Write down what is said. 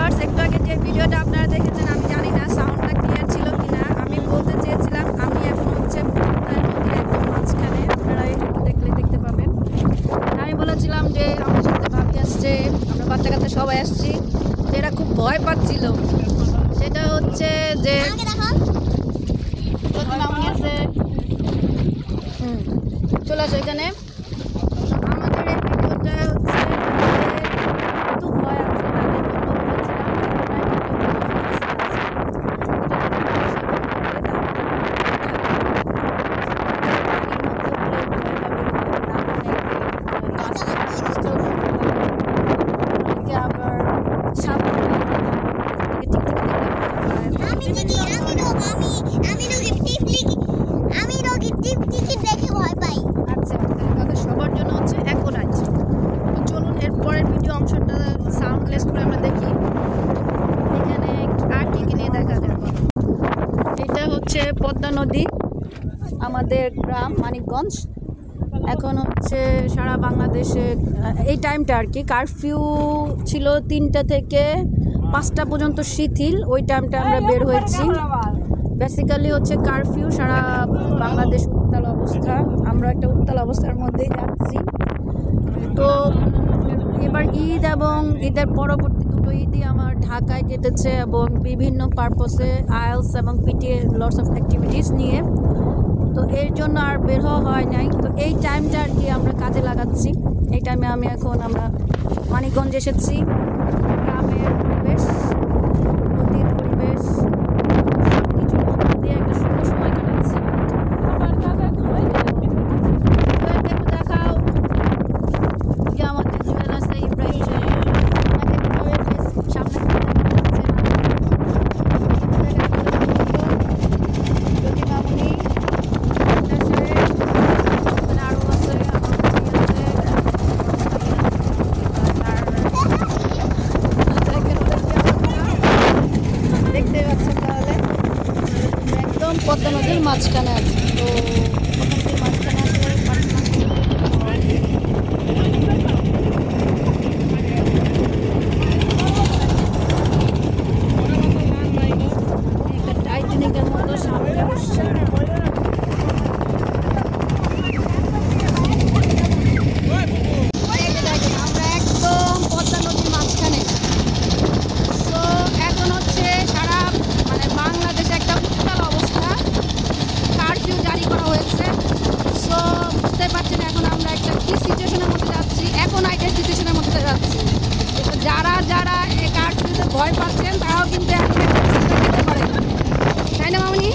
Viewers, একটু আগে যে ভিডিওটা আপনারা দেখেছেন, আমি জানি না সাউন্ডটা ক্লিয়ার ছিল কিনা। আমি বলতে চেয়েছিলাম আমি এখন হচ্ছে পদ্মা নদীর একদম মাঝখানে, আপনারা একটু দেখলে দেখতে পাবেন। আমি বলেছিলাম যে আমার সাথে ভাবি আসছে, আমরা বাচ্চা কাচ্চা সবাই আসছি, এরা খুব ভয় পাচ্ছিল। সেটা হচ্ছে যে চলে আসো এখানে। আমাদের এই ভিডিওটা হচ্ছে একটু ভয় আছে, তাদের জন্য বলেছিলাম আবার সবার জন্য হচ্ছে অ্যাকোনাইট। চলুন এরপরের ভিডিও অংশটা সাউন্ডলেস করে আমরা দেখি এখানে আর কি নিয়ে দেখা যায়। এটা হচ্ছে পদ্মা নদী, আমাদের গ্রাম মানিকগঞ্জ। এখন হচ্ছে সারা বাংলাদেশে এই টাইমটা আর কি কারফিউ ছিল 3টা থেকে 5টা পর্যন্ত শিথিল। ওই টাইমটা আমরা বের হয়েছি। বেসিক্যালি হচ্ছে কারফিউ, সারা বাংলাদেশ উত্তাল অবস্থা। আমরা একটা উত্তাল অবস্থার মধ্যেই যাচ্ছি। তো এবার ঈদ এবং ঈদের পরবর্তী দুটো ঈদই আমার ঢাকায় কেটেছে এবং বিভিন্ন পারপসে আইএলস এবং পিটিএ লটস অফ অ্যাক্টিভিটিস নিয়ে। তো এর জন্য আর বের হওয়া হয় নাই। তো এই টাইমটা আর কি আমরা কাজে লাগাচ্ছি। এই টাইমে আমরা মানিকগঞ্জ এসেছি। গ্রামের পরিবেশ, নদীর পরিবেশ, সব কিছুর মধ্যে দিয়ে একটা সুন্দর সময় কাটাচ্ছি। দেখাও যে আমাদের জুয়েলার্স ইব্রাহিম সামনে পদ্মা নদীর মাঝখানে আছে। তো পদ্মা নদীর মাঝখানে আসলে একটা টাইটানিকের মতো সামনে বসছে। আমরা একদম পদ্মা নদীর মাঝখানে। তো এখন হচ্ছে সারা বাংলাদেশে একটা উত্তাল অবস্থা, কারফিউ জারি করা হয়েছে। সো বুঝতে পারছেন এখন আমরা একটা কী সিচুয়েশনের মধ্যে যাচ্ছি, এখন আইটের সিচুয়েশনের মধ্যে যাচ্ছি। তো যারা এই কারফিউতে ভয় পাচ্ছেন তারাও কিন্তু এখন একটা যেতে পারেন, তাই না মামনি?